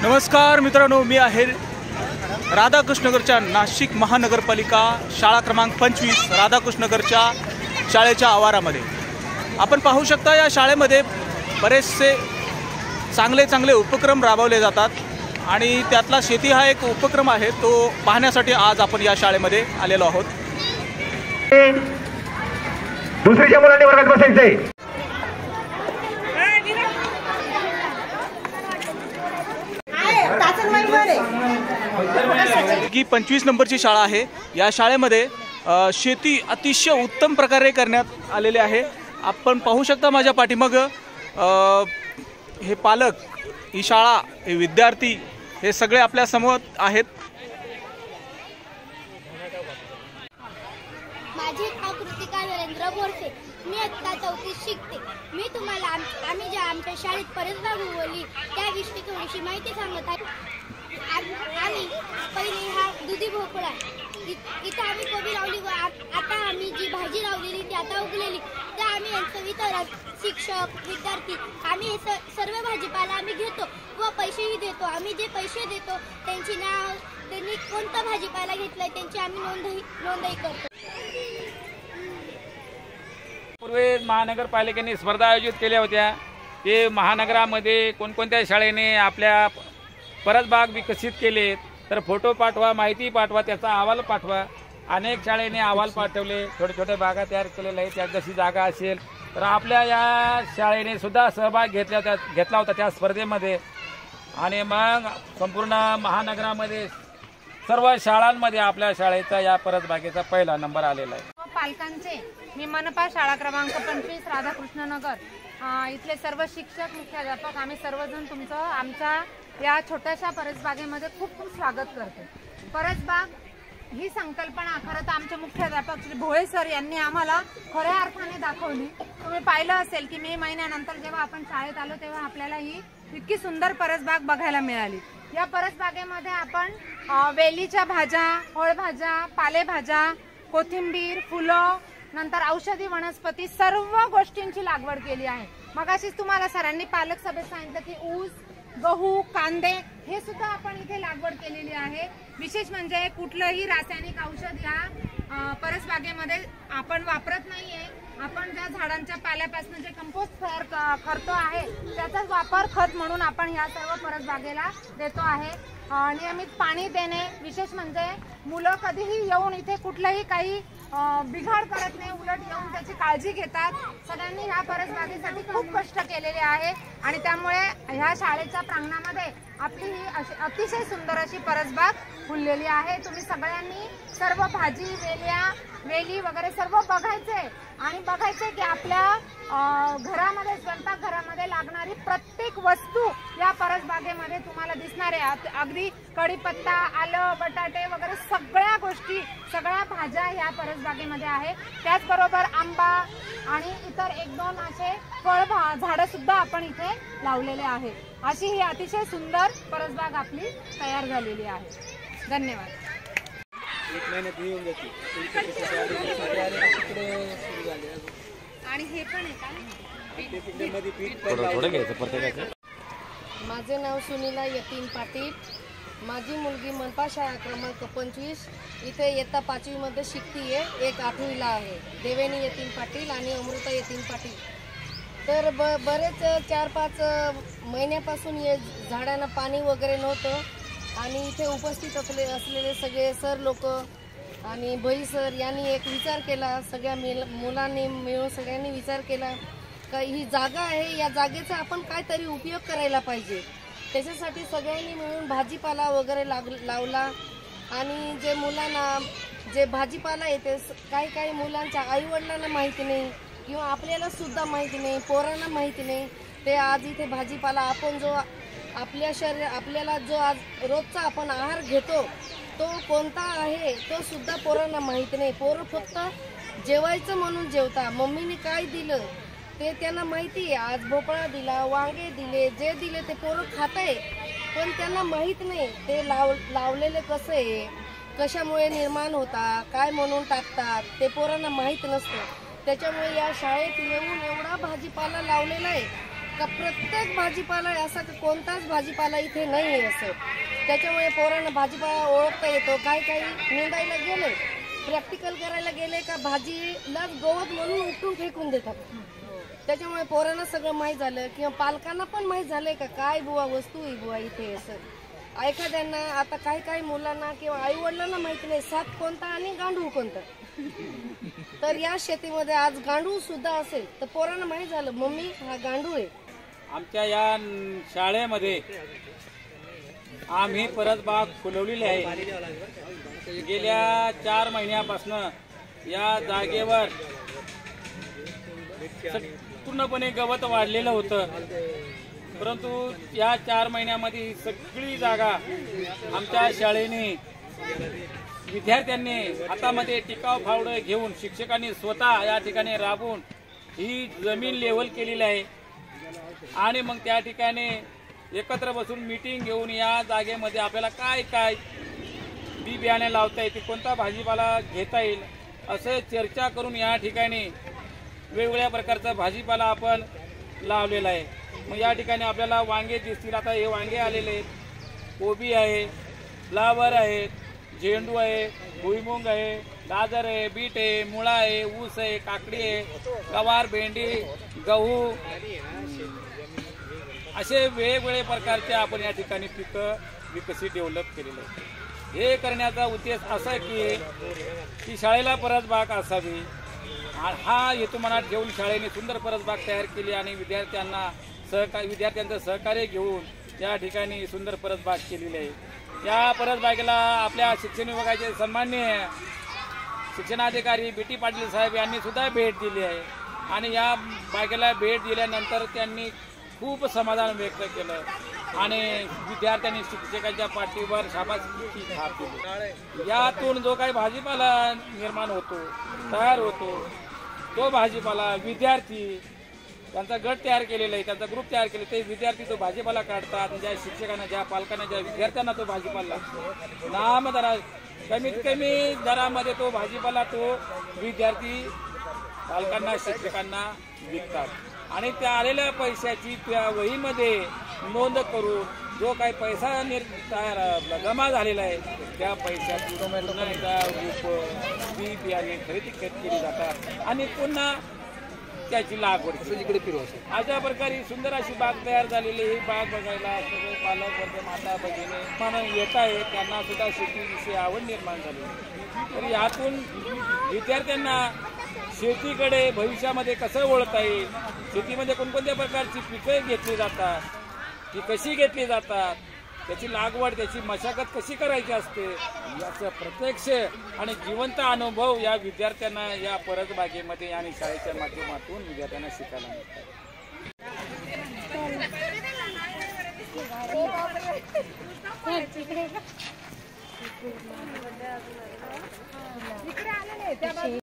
नमस्कार मित्रांनो, मी आहे राधाकृष्णनगरच्या नाशिक महानगरपालिका शाळा क्रमांक 25 राधाकृष्णनगरच्या शाळेच्या आवारामध्ये। आपण पाहू शकता या शाळेमध्ये बरेचसे चांगले उपक्रम राबवले जातात आणि त्यातला शेती हा एक उपक्रम आहे। तो पाहण्यासाठी आज आपण या शाळेमध्ये आलेलो आहोत। दुसरीच्या मुलांनी वर्गात बसायचंय। की 25 नंबरची शाळा आहे। या शाळेमध्ये शेती अतिशय उत्तम प्रकारे करण्यात आलेले आहे। आपण पाहू शकता माझ्या पाठीमागे हे पालक, ही शाळा, हे विद्यार्थी, हे सगळे आपल्या समोर आहेत। माझी नाव कृतिका नरेंद्र बोरसे, मी आता 4थीत शिकते। मी तुम्हाला आम्ही ज्या आमच्या शाळेत परसबाग उगवली त्याविषयी थोडीशी माहिती सांगत आहे। आणि पहिले हा दुधी भोपळा, इथं आम्ही कोबी लावली व आता आम्ही जी भाजी लावलेली ती आता उगलेली, त्या आम्ही यांचं वितरण शिक्षक विद्यार्थी आम्ही हे सर्व भाजीपाला आम्ही घेतो व पैसेही देतो। आम्ही जे पैसे देतो त्यांची नाव, त्यांनी कोणता भाजीपाला घेतलाय त्यांची आम्ही नोंदही करतो। पूर्वी महानगरपालिकेने स्पर्धा आयोजित केल्या होत्या। ते महानगरामध्ये कोणकोणत्या शाळेने आपल्या परसबाग विकसित केले तर फोटो पाठवा, माहिती पाठवा, त्याचा अहवाल पाठवा। अनेक शाळेने अहवाल पाठवले, छोटे बागा तयार केलेले आहेत। त्यात जशी जागा असेल तर आपल्या या शाळेने सुद्धा सहभाग घेतला होता त्या स्पर्धेमध्ये। आणि मग संपूर्ण महानगरामध्ये सर्व शाळांमध्ये आपल्या शाळेचा या परसबागेचा पहिला नंबर आलेला आहे। पालकांचे मी मनपा शाळा क्रमांक 25 राधाकृष्णनगर इथले सर्व शिक्षक, मुख्याध्यापक आम्ही सर्वजण तुमचं आमच्या या छोट्याशा परसबागेमध्ये खूप स्वागत करतो। परसबाग ही संकल्पना खरं तर आमचे मुख्याध्यापक श्री भोळे सर यांनी आम्हाला खऱ्या अर्थाने दाखवली। तुम्ही पाहिलं असेल की मे महिन्यानंतर जेव्हा आपण शाळेत आलो तेव्हा आपल्याला ही इतकी सुंदर परसबाग बघायला मिळाली। या परसबागेमध्ये आपण वेलीच्या भाज्या, फळभाज्या, पालेभाज्या, कोथिंबीर, फुलं, नंतर औषधी वनस्पती सर्व गोष्टींची लागवड केली आहे। मगाशीच तुम्हाला सरांनी पालक सभेत सांगितलं की ऊस, गहू, कांदे हे सुद्धा आपण इथे लागवड केलेली आहे। विशेष म्हणजे कुठलंही रासायनिक औषध या परसबागेमध्ये आपण वापरत नाहीये। आपण ज्या झाडांच्या पाल्यापासून जे कंपोस्ट तयार करतो आहे त्याचाच वापर खत म्हणून आपण ह्या सर्व परसबागेला देतो आहे। नियमित पाणी देणे, विशेष म्हणजे मुलं कधीही येऊन इथे कुठलंही काही बिघाड करत नाही, उलट येऊन त्याची काळजी घेतात। सगळ्यांनी ह्या परसबागेसाठी खूप कष्ट केलेले आहे आणि त्यामुळे ह्या शाळेच्या प्रांगणामध्ये आपली ही अतिशय सुंदर अशी परसबाग फुललेली आहे। तुम्ही सगळ्यांनी सर्व भाजी, वेली वगैरे सर्व बघायचे आणि बघायचे की आपल्या घरामध्ये, स्वयंपाकघरामध्ये लागणारी प्रत्येक वस्तू या परसबागेमध्ये तुम्हाला दिसणार आहे। अगदी कढीपत्ता, आलं, बटाटे वगैरे सगळ्या गोष्टी, सगळ्या भाज्या या परसबागेमध्ये आहे। त्याचबरोबर आंबा आणि इतर 1-2 असे फळ झाडं सुद्धा आपण इथे लावलेले आहे। अशी ही अतिशय सुंदर परसबाग आपली तयार झालेली आहे। धन्यवाद। आणि हे पण आहे का? माझे नाव सुनीला यतीन पाटील। माझी मुलगी मनपा शाळा क्रमांक 25 इथे इयत्ता 5वी मध्ये शिकतीये। एक 8वीला आहे। देवेनी यतीन पाटील आणि अमृता यतीन पाटील। तर बरेच 4-5 महिन्यापासून या झाडांना पाणी वगैरे नव्हतं आणि इथे उपस्थित असलेले सगळे सर लोक आणि भई सर यांनी एक विचार केला, सगळ्या मुलांनी मिळून सगळ्यांनी विचार केला का ही जागा आहे, या जागेचा आपण काहीतरी उपयोग करायला पाहिजे। त्याच्यासाठी सगळ्यांनी मिळून भाजीपाला वगैरे लावला आणि जे मुलांना जे भाजीपाला येते, काही मुलांच्या आईवडिलांना माहिती नाही किंवा आपल्याला सुद्धा माहिती नाही, पोरांना माहिती नाही, ते आज इथे भाजीपाला आपण जो आपल्याला जो आज रोजचा आपण आहार घेतो तो कोणता आहे तो सुद्धा पोरांना माहिती नाही। पोरं फक्त जेवायचं म्हणून जेवता, मम्मीने काय दिलं ते त्यांना माहिती आहे। आज भोपळा दिला, वांगे दिले, जे दिले ते पोरं खात आहे, पण त्यांना माहित नाही ते लावलेले कसं आहे, कशामुळे निर्माण होता, काय म्हणून टाकतात, ते पोरांना माहीत नसतं। त्याच्यामुळे या शाळेत येऊन एवढा भाजीपाला लावलेला आहे का प्रत्येक भाजीपाला असा कोणताच भाजीपाला इथे नाही आहे असं. त्याच्यामुळे पोरांना भाजीपाला ओळखता येतो. काही निंदायला गेले, प्रॅक्टिकल करायला गेले का भाजीला गवत म्हणून उठून फेकून देतात. त्याच्यामुळे पोरांना सगळं माहीत झालं किंवा पालकांना पण माहीत झालंय का काय बुवा वस्तू आहे बुवा इथे असं. एखाद्यांना आता काही मुलांना किंवा आई वडिलांना माहिती नाही साप कोणता आणि गांडूळ कोणता. तर या शेतीमध्ये आज गांडूळ सुद्धा असेल तर पोरांना माहीत झालं मम्मी हा गांडूळ आहे. आमच्या या शाळेमध्ये आम्ही परसबाग फुलवलेली आहे. गेल्या 4 महिन्यापासून या जागेवर पूर्णपणे गवत वाढलेलं होतं, परंतु या 4 महिन्यामध्ये सगळी जागा आमच्या शाळेने विद्यार्थ्यांनी हातामध्ये टिकाव फावडं घेऊन शिक्षकांनी स्वतः या ठिकाणी राबून ही जमीन लेवल केलेली आहे. आणि मग त्या ठिकाणी एकत्र बसून मीटिंग घेऊन या जागेमध्ये आपल्याला काय बी बियाणे लावता येतील, कोणता भाजीपाला घेता येईल असं चर्चा करून या ठिकाणी वेगवेगळ्या प्रकारचा भाजीपाला आपण लावलेला आहे. मग या ठिकाणी आपल्याला वांगे दिसतील. आता हे वांगे आलेले आहेत, कोबी आहे, फ्लावर आहेत, झेंडू आहे, भुईमुंग आहे, गाजर आहे, बीट आहे, मुळा आहे, ऊस आहे, काकडी आहे, गवार, भेंडी, गहू असे वेगवेगळे प्रकारचे आपण या ठिकाणी पिकं विकसित डेव्हलप केलेले आहेत. हे करण्याचा उद्देश असा आहे की शाळेला परसबाग असावी. हा हेतू मनात घेऊन शाळेने सुंदर परसबाग तयार केली आणि विद्यार्थ्यांचं सहकार्य घेऊन या ठिकाणी सुंदर परसबाग केलेली आहे. या परसबागेला आपल्या शिक्षण विभागाचे सन्माननीय शिक्षणाधिकारी बी.टी. पाटील साहेब यांनी सुद्धा भेट दिली आहे. आणि या बागेला भेट दिल्यानंतर त्यांनी खूप समाधान व्यक्त केलं आणि विद्यार्थ्यांनी शिक्षकांच्या पाठीवर शाबासकीची थाप दिली. यातून जो काही भाजीपाला निर्माण होतो, तयार होतो, तो भाजीपाला विद्यार्थी त्यांचा गट तयार केलेला आहे, त्यांचा ग्रुप तयार केले, ते विद्यार्थी तो भाजीपाला काढतात. ज्या शिक्षकांना, ज्या पालकांना, ज्या विद्यार्थ्यांना तो भाजीपाला नाम दरा कमीत कमी दरामध्ये तो भाजीपाला तो विद्यार्थी पालकांना, शिक्षकांना विकतात. आणि त्या आलेल्या पैशाची त्या वहीमध्ये नोंद करून जो काही पैसा जमा झालेला आहे त्या पैशाची पुन्हा एकदा बी बियाणे खरेदी केली जातात आणि पुन्हा त्याची लागवड सगळीकडे फिरवतात. अशा प्रकारे सुंदर अशी बाग तयार झालेली. ही बाग बघायला सगळे पालक वर्ग, माता भगिनी म्हणून येत आहेत. त्यांना सुद्धा शेतीविषयी आवड निर्माण झाली. तर यातून विद्यार्थ्यांना शेतीकडे भविष्यामध्ये कसं वळता येईल, शेतीमध्ये कोणकोणत्या प्रकारची पिकं घेतली जातात, ती कशी घेतली जातात, त्याची लागवड, त्याची मशागत कशी करायची असते, याचा प्रत्यक्ष आणि जिवंत अनुभव या विद्यार्थ्यांना या परसबागेमध्ये आणि शाळेच्या माध्यमातून विद्यार्थ्यांना शिकायला मिळतात.